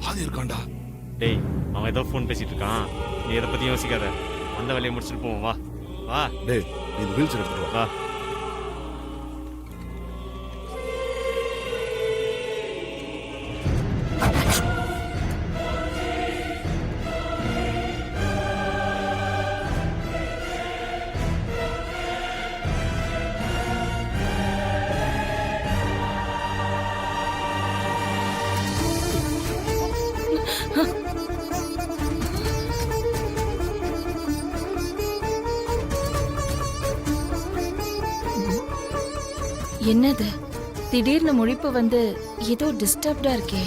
ஆதி இருக்கான்டா. டேய் அவன் ஏதோ ஃபோன் பேசிட்டு இருக்கான், நீ எதை பத்தி யோசிக்காத. அந்த வேலையை முடிச்சுட்டு போவோம், வா வா. டேய் நீ இந்த வீல் சேர் எடுத்துட்டு வா. வா. என்னது திடீர்னு முழிப்பு வந்து ஏதோ டிஸ்டர்ப்டா இருக்கே.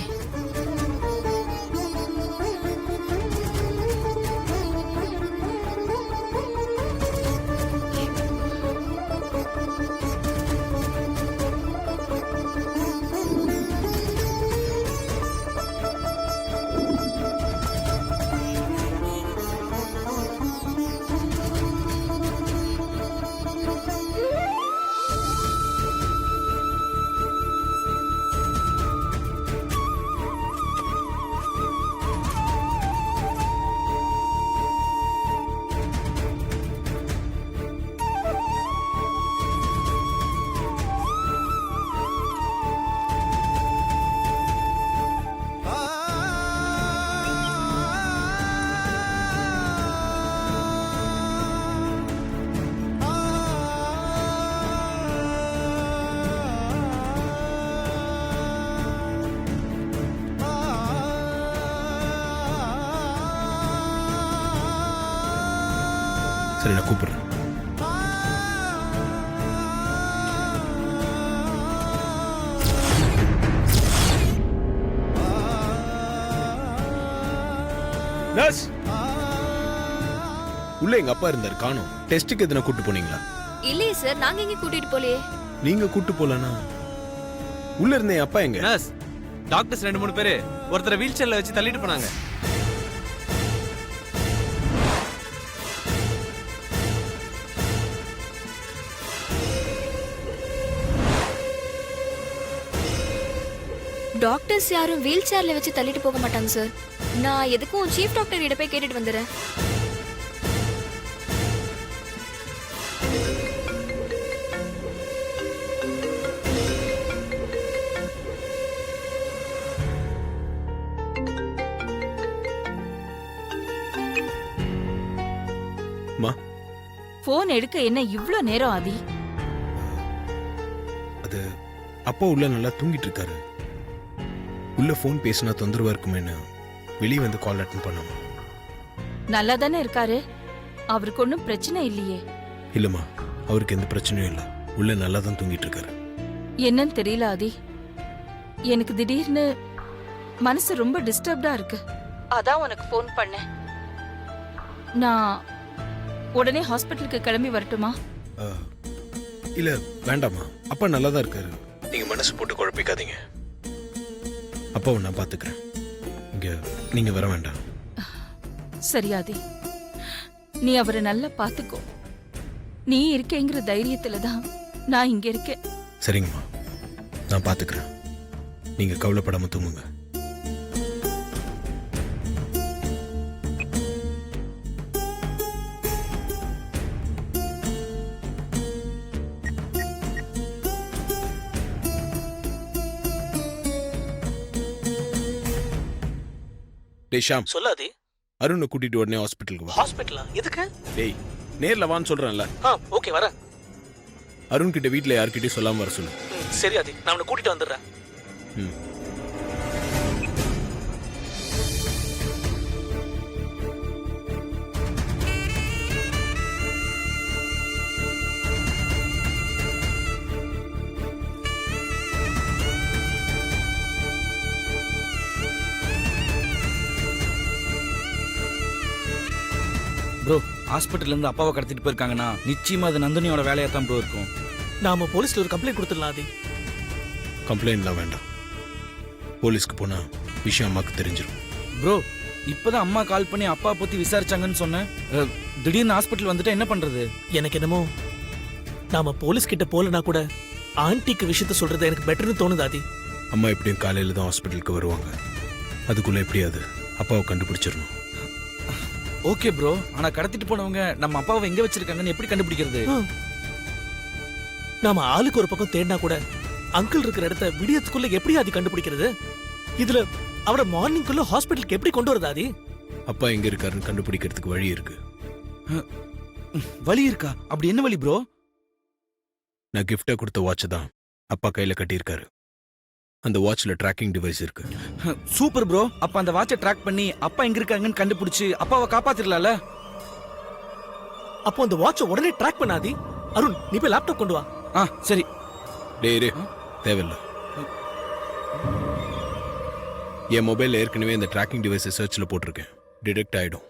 சரி நான் கூப்பிடுறேன். நர்ஸ், உள்ள எங்க அப்பா இருந்தாரு, காணோம். டெஸ்ட்டுக்கு எதுனா கூட்டு போனீங்களா? இல்லையே சார், நாங்க எங்க கூட்டிட்டு போலையே. நீங்க கூட்டு போலனா உள்ள இருந்த என் அப்பா எங்க? நர்ஸ், டாக்டர்ஸ் 2-3 பேரு ஒருத்தரை வீல் சேர்ல வச்சு தள்ளிட்டு போனாங்க. டாக்டர்ஸ் யாரும் வீல் சேர்ல வச்சு தள்ளிட்டு போக மாட்டாங்க சார். நான் எதுக்கும் சீஃப் டாக்டர் கிட்ட போய் கேட்டுட்டு வந்துடுறேன். போன் எடுக்க என்ன இவ்ளோ நேரம் ஆதி? அது அப்பா உள்ள நல்லா தூங்கிட்டு இருக்காரு. உள்ள போன் பேசினா தொந்தரவா இருக்குமேன்னு வெளியே வந்து கால் அட்டன் பண்ணாமா. நல்லா தானே இருக்காரு, அவருக்கு ஒன்றும் பிரச்சனை இல்லையே? இல்லம்மா, அவருக்கு எந்த பிரச்சனையும் இல்லை. உள்ள நல்லா தான் தூங்கிட்டு இருக்காரு. என்னன்னு தெரியல ஆதி, எனக்கு திடீர்னு மனசு ரொம்ப டிஸ்டர்ப்டா இருக்கு. அதான் உனக்கு போன் பண்ணேன். நான் உடனே ஹாஸ்பிட்டலுக்கு கிளம்பி வரட்டுமா? இல்ல வேண்டாமா, அப்பா நல்லா தான் இருக்காரு. நீங்க மனசு போட்டு குழப்பிக்காதீங்க. அப்பாவை நான் பாத்துக்கிறேன். இங்க நீங்க வர வேண்டாம். சரி ஆதி, நீ அவரை நல்லா பாத்துக்கோ. நீ இருக்கேங்கிற தைரியத்துல தான் நான் இங்க இருக்கேன். சரிங்கம்மா, நான் பாத்துக்கிறேன். நீங்க கவலைப்படாம தூங்குங்க. டேய் ஷாம், சொல்லாதே. அருணை கூட்டிட்டு உடனே ஹாஸ்பிட்டலுக்கு வா. ஹாஸ்பிட்டலா? எதுக்கு? டேய் நேர்ல வான்னு சொல்றேன்ல. ஓகே வரேன். அருண் கிட்ட வீட்ல யார்கிட்டயும் சொல்லாம வர சொல்லு. சரி ஆதி, நான் அவனை கூட்டிட்டு வந்துடுறேன். ப்ரோ, ஹாஸ்பிட்டல்ல இருந்து அப்பாவை கடத்திட்டு போயிருக்காங்கன்னா நிச்சயமா அது நந்தினியோட வேலையா தான் ப்ரோ இருக்கும். நாம போலீஸ்ல ஒரு கம்ப்ளைண்ட் கொடுத்துடலாம் ஆதி. கம்ப்ளைண்ட்லாம் வேண்டாம். போலீஸ்க்கு போனா விஷயம் அம்மாக்கு தெரிஞ்சிடும். ப்ரோ, இப்பதான் அம்மா கால் பண்ணி அப்பா பத்தி விசாரிச்சாங்கன்னு சொன்னேன். திடீர்னு ஹாஸ்பிட்டல் வந்துட்டா என்ன பண்றது? எனக்கு என்னமோ நாம போலீஸ் கிட்ட போலனா கூட ஆன்டிக்கு விஷயத்த சொல்றது எனக்கு பெட்டர்னு தோணுது ஆதி. அம்மா எப்படியும் காலையில தான் ஹாஸ்பிட்டலுக்கு வருவாங்க. அதுக்குள்ள எப்படியாவது அப்பாவை கண்டுபிடிச்சிடணும். ஓகே ப்ரோ, ஆனா கடத்திட்டு போனவங்க நம்ம அப்பாவை எங்க வச்சிருக்காங்கன்னு எப்படி கண்டுபிடிக்கிறது? நாம ஆளுக்கு ஒரு பக்கம் தேடினா கூட அங்கிள் இருக்கிற இடத்த விடியத்துக்குள்ள எப்படி ஆதி கண்டுபிடிக்கிறது? இதுல அவரை மார்னிங்குள்ள ஹாஸ்பிட்டலுக்கு எப்படி கொண்டு வரது ஆதி? அப்பா எங்க இருக்காருன்னு கண்டுபிடிக்கிறதுக்கு வழி இருக்கு. வழி இருக்கா? அப்படி என்ன வழி ப்ரோ? நான் கிஃப்டா கொடுத்த வாட்ச் தான் அப்பா கையில கட்டியிருக்காரு. அந்த வாட்ச்ல ட்ராக்கிங் டிவைஸ் இருக்கு. சூப்பர் ப்ரோ, அப்ப அந்த வாட்சை ட்ராக் பண்ணி அப்பா எங்க இருக்காங்கன்னு கண்டுபிடிச்சு அப்பாவை காப்பாத்திரலாம்ல? அப்போ அந்த வாட்சை உடனே ட்ராக் பண்ணாதி. அருண், நீ போய் லேப்டாப் கொண்டு வா. சரி. டேய் தேவையில்ல. என் மொபைல்ல ஏற்கனவே இந்த ட்ராக்கிங் டிவைஸை சர்ச்ல போட்டிருக்கேன். டிடெக்ட் ஆயிடும்.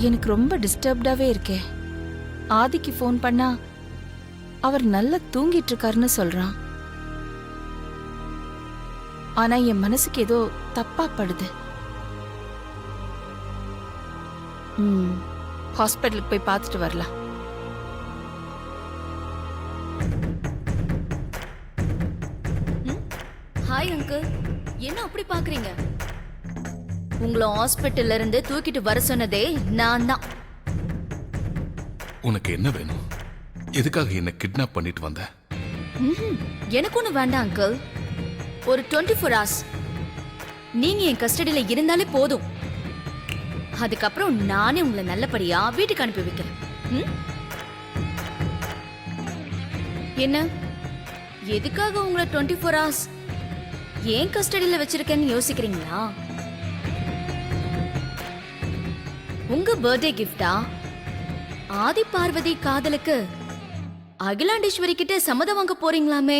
எனக்கு ரொம்ப டிஸ்டர்ப்டாவே இருக்கே. ஆதிக்கு ஃபோன் பண்ணா அவர் நல்லா தூங்கிட்டு இருக்காருன்னு சொல்றான். ஆனா என் மனசுக்கு ஏதோ தப்பா படுது. ஹாஸ்பிட்டலுக்கு போய் பார்த்துட்டு வரலாம். ஹாய் அங்கிள், என்ன அப்படி பாக்குறீங்க? உங்களை ஹாஸ்பிட்டல்ல இருந்து தூக்கிட்டு வர சொன்னதே நான் தான். உனக்கு என்ன வேணும்? எதுக்காக என்ன கிட்னாப் பண்ணிட்டு வந்த? எனக்கு ஒண்ணு வேண்டாம் அங்கிள். ஒரு 24 hours நீங்க என் கஸ்டடியில இருந்தாலே போதும். அதுக்கப்புறம் நானே உங்களை நல்லபடியா வீட்டுக்கு அனுப்பி வைக்கிறேன். என்ன, எதுக்காக உங்களை 24 hours ஏன் கஸ்டடியில வச்சிருக்கேன்னு யோசிக்கிறீங்களா? உங்க பர்த்டே கிஃப்டா ஆதி பார்வதி காதலுக்கு அகிலாண்டேஸ்வரி கிட்ட சம்மதம் வாங்க போறீங்களாமே?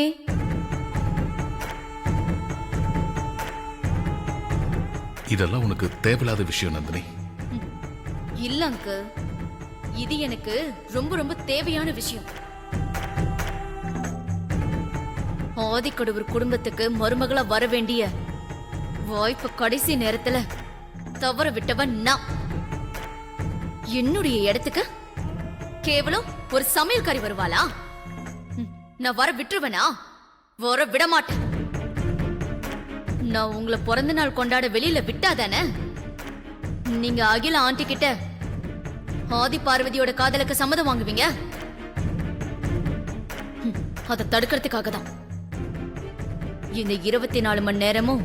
இதெல்லாம் உனக்கு தேவையில்லாத விஷயம் நந்தினி. இல்ல அங்கிள், இது எனக்கு ரொம்ப ரொம்ப தேவையான விஷயம். ஆதிக்கடவுர் குடும்பத்துக்கு மருமகளா வர வேண்டிய வாய்ப்பு கடைசி நேரத்துல தவற விட்டவன் நான். என்னுடைய இடத்துக்கு கேவலம் ஒரு சமையல்காரி வருவாளா? நான் வர விட்டுருவனா? வர விட மாட்டேன். நான் உங்களை பிறந்த நாள் கொண்டாட வெளியில விட்டாதானே நீங்க அகில ஆண்டி கிட்ட ஆதி பார்வதியோட காதலுக்கு சம்மதம் வாங்குவீங்க? அதை தடுக்கிறதுக்காக தான் இந்த 24 மணி நேரமும்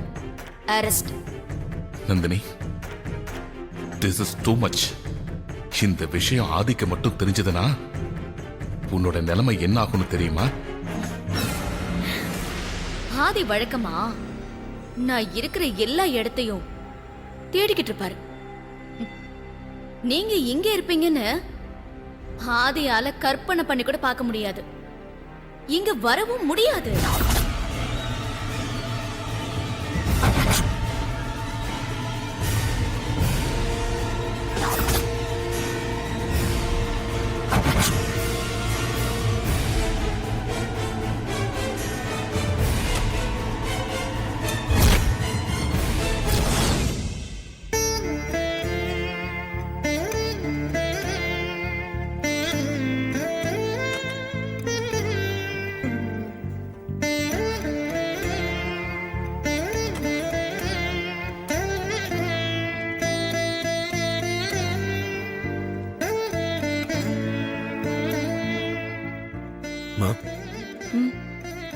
arrest. Nandini, this is too much. இந்த விஷயம் ஆதிக்க மட்டும் தெரிஞ்சதுன்னா உன்னோட நிலைமை என்ன ஆகும்னு தெரியுமா? ஆதி வழக்கமா நான் இருக்கிற எல்லா இடத்தையும் தேடிக்கிட்டு இருப்பாரு. நீங்க இங்க இருப்பீங்கன்னு ஆதியால கற்பனை பண்ணி கூட பார்க்க முடியாது. இங்க வரவும் முடியாது.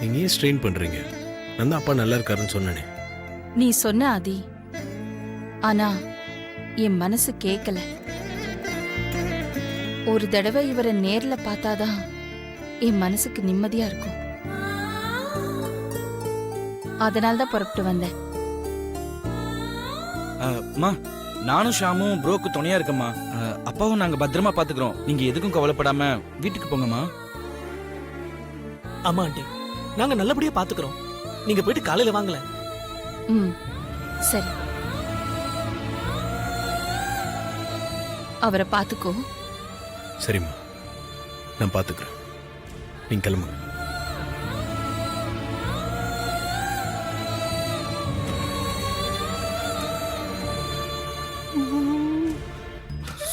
நீங்க ஏன் ஸ்ட்ரெயின் பண்றீங்க? நான் தான் அப்பா நல்லா இருக்காருன்னு சொன்னேனே. நீ சொன்ன ஆதி, ஆனா என் மனசு கேட்கல. ஒரு தடவை இவரை நேர்ல பார்த்தாதான் என் மனசுக்கு நிம்மதியா இருக்கும். அதனால்தான் புறப்பட்டு வந்தேன். அம்மா, நானும் ஷாமும் ப்ரோக்கு துணையா இருக்கம்மா. அப்பாவும் நாங்க பத்திரமா பாத்துக்கிறோம். நீங்க எதுக்கும் கவலைப்படாம வீட்டுக்கு போங்கம்மா. ஆமா ஆண்டி, நாங்க நல்லபடியா பாத்துக்கிறோம். நீங்க போயிட்டு காலையில வாங்கல. ம் சரி, அவரை பார்த்துக்கோ. சரிம்மா, நான் பார்த்துக்கிறேன். நீங்க கிளம்புங்க.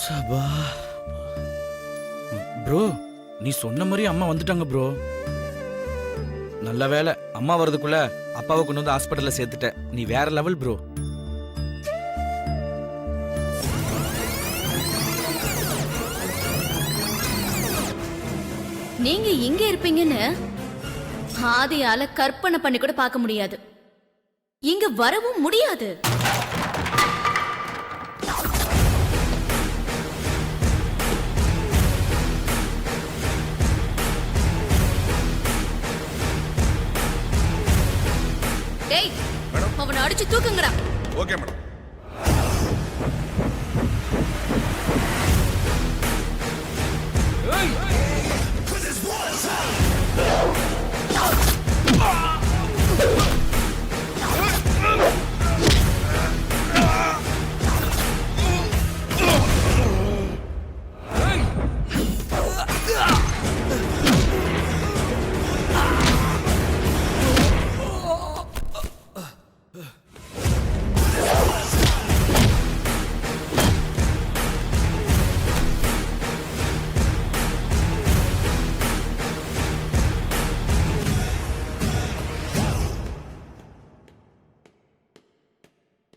சபா ப்ரோ, நீ சொன்ன மாதிரி அம்மா வந்துட்டாங்க ப்ரோ. நல்ல வேலை, அம்மா வர்றதுக்குள்ள அப்பாவை கொண்டு வந்து ஹாஸ்பிட்டல்ல சேர்த்துட்ட. நீ வேற லெவல் ப்ரோ. நீங்க இங்க இருப்பீங்கன்னு ஆதியால கற்பனை பண்ணி கூட பார்க்க முடியாது. இங்க வரவும் முடியாது. டேய், அவனை அடிச்சு தூக்குங்கடா. Okay madam.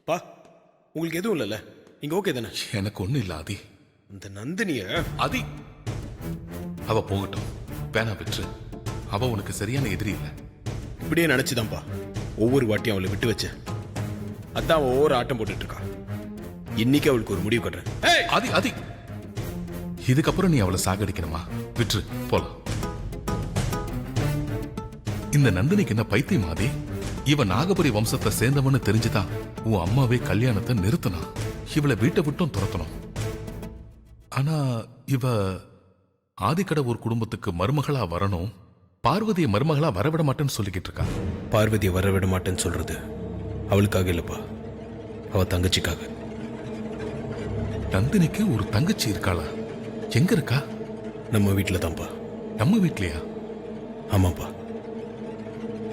பா, உங்களுக்கு எதுவும் இல்லைல்ல? நீங்க ஓகே தானே? எனக்கு ஒண்ணும் இல்ல ஆதி. இந்த நந்தினிய ஆதி, அவ போகட்டும், வேணா விட்டுரு. அவ உனக்கு சரியான எதிரி இல்ல. இப்படியே நினைச்சுதான்ப்பா ஒவ்வொரு வாட்டியும் அவளை விட்டு வச்ச. அதான் அவ ஒவ்வொரு ஆட்டம் போட்டுட்டு இருக்கா. இன்னைக்கு அவளுக்கு ஒரு முடிவு கட்டுறேன். ஏய், ஆதி ஆதி, இதுக்கப்புறம் நீ அவளை சாகடிக்கணுமா? விட்டுரு, போலாம். இந்த நந்தினிக்கு என்ன பைத்தியம் ஆதி? இவ நாகபுரி வம்சத்தை சேர்ந்தவன்னு தெரிஞ்சுதான் உன் அம்மாவே கல்யாணத்தை நிறுத்தினா. இவளை வீட்டை விட்டும் துரத்தணும். ஆனா இவ ஆதிக்கடை ஒரு குடும்பத்துக்கு மருமகளா வரணும், பார்வதியை மருமகளா வரவிட மாட்டேன்னு சொல்லிக்கிட்டு இருக்கா. பார்வதியை வர விட மாட்டேன்னு சொல்றது அவளுக்காக இல்லப்பா, அவ தங்கச்சிக்காக. நந்தினிக்கு ஒரு தங்கச்சி இருக்காளா? எங்க இருக்கா? நம்ம வீட்டுல தான்ப்பா. நம்ம வீட்லயா? ஆமாப்பா,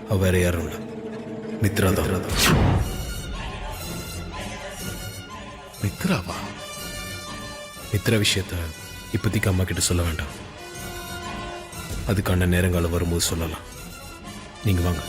அவ வேற யாரும் இல்ல, மித்ரா தான். மித்ராவா? மித்ரா விஷயத்த இப்போதைக்கு அம்மா கிட்ட சொல்ல வேண்டாம். அதுக்கான நேரங்காலம் வரும்போது சொல்லலாம். நீங்க வாங்க.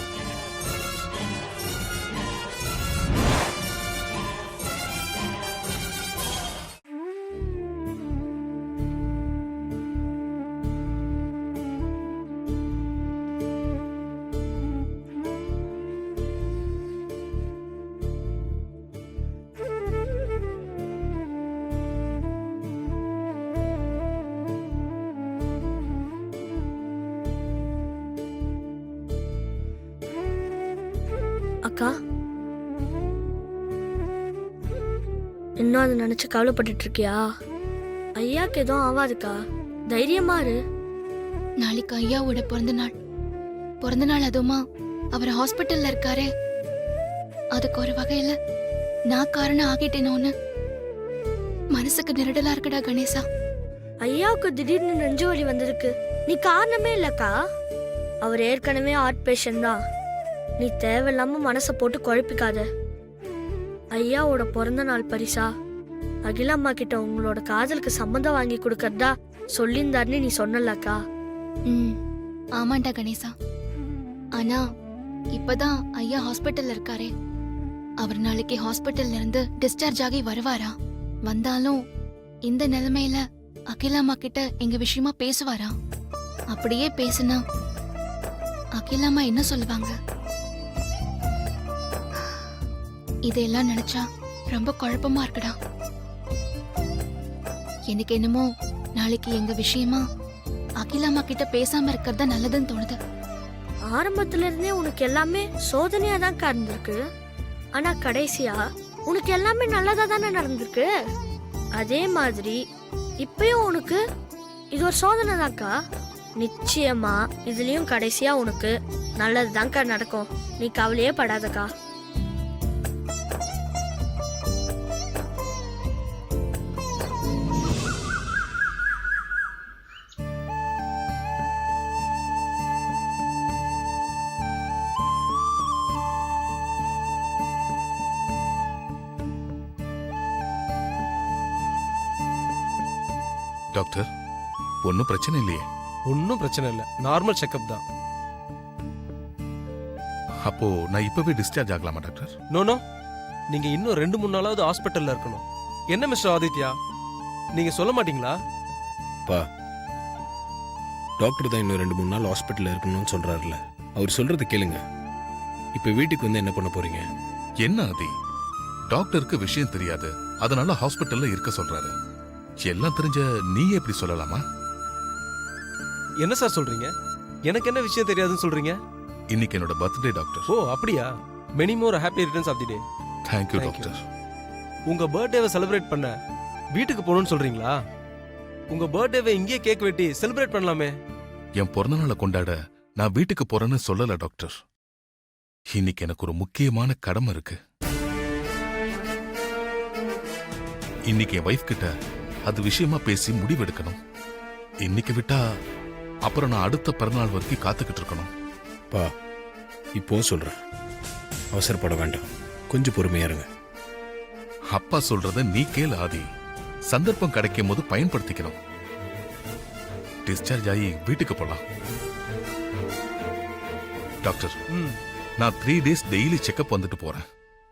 அக்கா, இன்னும் அதை நினைச்சு கவலைப்பட்டுட்டு இருக்கியா? ஐயாக்கு எதுவும் ஆவாதுக்கா, தைரியமா இரு. நாளைக்கு ஐயாவோட பிறந்த நாள் அதுவுமா அவர் ஹாஸ்பிட்டல்ல இருக்காரே, அதுக்கு ஒரு வகையில நான் காரணம் ஆகிட்டேனோன்னு மனசுக்கு நெருடலா இருக்குடா கணேசா. ஐயாவுக்கு திடீர்னு நெஞ்சு வலி வந்ததுக்கு நீ காரணமே இல்லக்கா. அவர் ஏற்கனவே ஹார்ட் பேஷண்ட் தான். நீ தேவையில்லாம மனசை போட்டு குழப்பிக்காத. ஐயாவோட பிறந்த நாள் பரிசா அகிலாம்மா கிட்ட உங்களோட காதலுக்கு சம்மந்தம் வாங்கி கொடுக்கறதா சொல்லியிருந்தாருன்னு நீ சொன்னலக்கா. ஆமாண்டா கணேசா, ஆனா இப்பதான் ஐயா ஹாஸ்பிட்டல்ல இருக்காரே, அவர் நாளைக்கு ஹாஸ்பிட்டல்ல இருந்து டிஸ்சார்ஜ் ஆகி வருவாரா? வந்தாலும் இந்த நிலைமையில அகிலாம்மா கிட்ட எங்க விஷயமா பேசுவாரா? அப்படியே பேசுனா அகிலாம்மா என்ன சொல்லுவாங்க? இதெல்லாம் நினைச்சா ரொம்ப குழப்பமா இருக்குடா. எனக்கு என்னமோ நாளைக்கு எங்க விஷயமா அகிலாம்மா கிட்ட பேசாம இருக்கிறதா நல்லதுன்னு தோணுது. ஆரம்பத்துல இருந்தே உனக்கு எல்லாமே சோதனையா தான் இருந்திருக்கு. ஆனா கடைசியா உனக்கு எல்லாமே நல்லதா தானே நடந்திருக்கு. அதே மாதிரி இப்பயும் உனக்கு இது ஒரு சோதனை தான்க்கா. நிச்சயமா இதுலயும் கடைசியா உனக்கு நல்லது தான்க்கா நடக்கும். நீ கவலையே படாதக்கா. டாக்டர் ஒன்னும் பிரச்சனை இல்லையே? ஒன்றும் பிரச்சனை இல்லை, நார்மல் செக்கப் தான். அப்போ நான் இப்பவே டிஸ்சார்ஜ் ஆகலாமா டாக்டர்? நோ, நீங்க இன்னும் 2-3 நாளாவது ஹாஸ்பிட்டல்ல இருக்கணும். என்ன மிஸ்டர் ஆதித்யா, நீங்க சொல்ல மாட்டீங்களா? டாக்டர் தான் இன்னும் 2-3 நாள் ஹாஸ்பிட்டல்ல இருக்கணும்னு சொல்றாருல, அவர் சொல்றது கேளுங்க. இப்ப வீட்டுக்கு வந்து என்ன பண்ண போறீங்க? என்ன ஆதி, டாக்டருக்கு விஷயம் தெரியாது, அதனால ஹாஸ்பிட்டல்ல இருக்க சொல்றாரு. எல்லாம் தெரிஞ்ச நீ எப்படி சொல்லலாமா? என்ன சார் சொல்றீங்க? எனக்கு என்ன விஷயம் தெரியாதுன்னு சொல்றீங்க? இன்னைக்கு என்னோட பர்த்டே டாக்டர். ஓ அப்படியா? Many more happy returns of the day. Thank you Thank you. Doctor. உங்க பர்த்டேவை செலிப்ரேட் பண்ண வீட்டுக்கு போகணும்னு சொல்றீங்களா? உங்க பர்த்டேவை இங்கேயே கேக் வெட்டி செலிப்ரேட் பண்ணலாமே. என் பிறந்தநாளை கொண்டாட நான் வீட்டுக்கு போறேன்னு சொல்லல டாக்டர். இன்னைக்கு எனக்கு ஒரு முக்கியமான கடமை இருக்கு. இன்னைக்கு என் வைஃப் கிட்ட அது விஷயமா பேசி முடிவெடுக்கணும். இன்னைக்கு விட்டா அப்புறம் நான் அடுத்த பிறநாள் வரைக்கும் காத்துக்கிட்டு இருக்கணும். இப்போ சொல்றேன், அவசரப்பட வேண்டாம், கொஞ்சம் பொறுமையா இருங்க. அப்பா சொல்றத நீ கேளு ஆதி. சந்தர்ப்பம் கிடைக்கும் போது பயன்படுத்திக்கணும். டிஸ்சார்ஜ் ஆகி வீட்டுக்கு போலாம். டாக்டர், நான் 3 days டெய்லி செக்அப் வந்துட்டு போறேன்.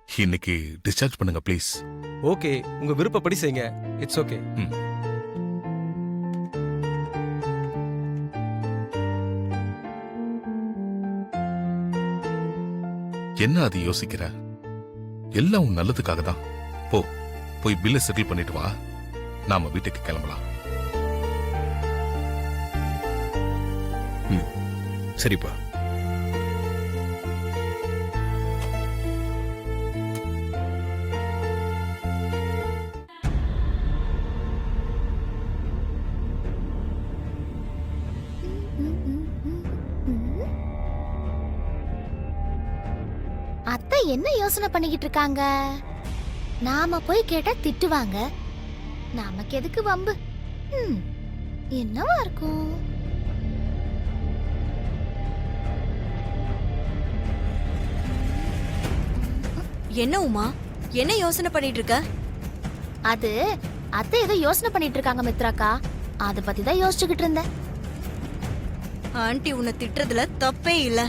இன்னைக்கு டிஸ்சார்ஜ் பண்ணுங்க ப்ளீஸ். ஓகே, உங்க விருப்பப்படி செய்யுங்க. It's okay. என்ன அது யோசிக்கிற? எல்லாம் உன் நல்லதுக்காக தான். போய் பில்லை செட்டில் பண்ணிட்டு வா, நாம வீட்டுக்கு கிளம்பலாம். சரிப்பா. அத்தை என்ன யோசனை பண்ணிக்கிட்டு இருக்காங்க? நாம போய் கேட்டா திட்டுவாங்க, நமக்கு எதுக்கு வம்பு? என்னவா இருக்கும்? என்ன உமா, என்ன யோசனை பண்ணிட்டு இருக்க? அது அத்தை ஏதோ யோசனை பண்ணிட்டு இருக்காங்க மித்ராக்கா, அத பத்தி தான் யோசிச்சுக்கிட்டு இருந்தேன். ஆண்டி உன்னை திட்டுறதுல தப்பே இல்ல.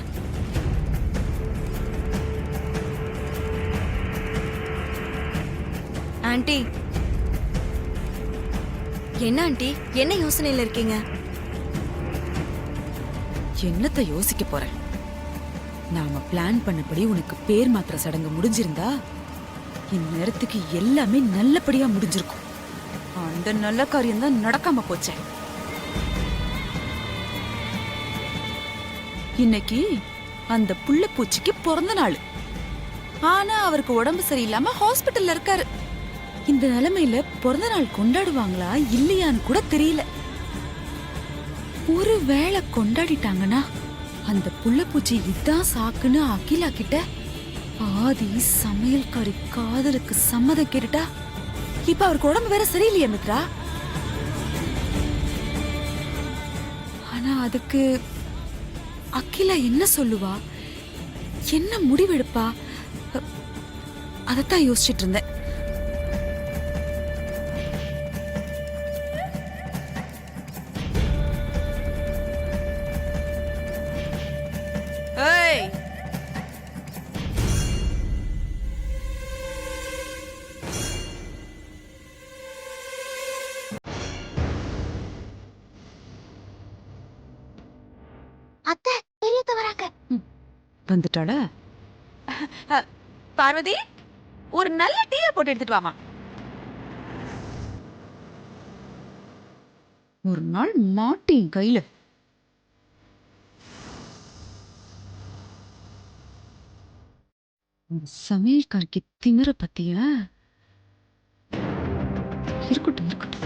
ஆண்டி என்ன ஆண்டி, என்ன யோசனையில இருக்கீங்க? என்னத்த யோசிக்க போறேன்? நாம பிளான் பண்ணபடி உனக்கு பேர் மாத்திர சடங்கு முடிஞ்சிருந்தா இந்நேரத்துக்கு எல்லாமே நல்லபடியா முடிஞ்சிருக்கும். அந்த நல்ல காரியம் தான் நடக்காம போச்சே. இன்னைக்கு அந்த புள்ள பூச்சிக்கு பிறந்த நாள். ஆனா அவருக்கு உடம்பு சரியில்லாம ஹாஸ்பிட்டல்ல இருக்காரு. இந்த நிலைமையில பிறந்த நாள் கொண்டாடுவாங்களா இல்லையான்னு கூட தெரியல. ஒரு வேளை கொண்டாடிட்டாங்கன்னா அந்த புள்ள பூச்சி இதான் சாக்குன்னு அகிலா கிட்ட ஆதி சமையல்காரி காதலுக்கு சம்மதம் கேட்டுட்டா, இப்ப அவருக்கு உடம்பு வேற சரியில்லையா மித்ரா? ஆனா அதுக்கு அகிலா என்ன சொல்லுவா, என்ன முடிவெடுப்பா, அதத்தான் யோசிச்சுட்டு இருந்தேன். அத்தை பெரியத்த வராங்க. வந்துட்டாளா? பார்வதி, ஒரு நல்ல டீயை போட்டு எடுத்துட்டு வாமா. ஒரு நாள் மாட்டி கையில சமையல்காரிக்கு திமிர பத்தியா? இருக்கட்டும் இருக்கட்டும்.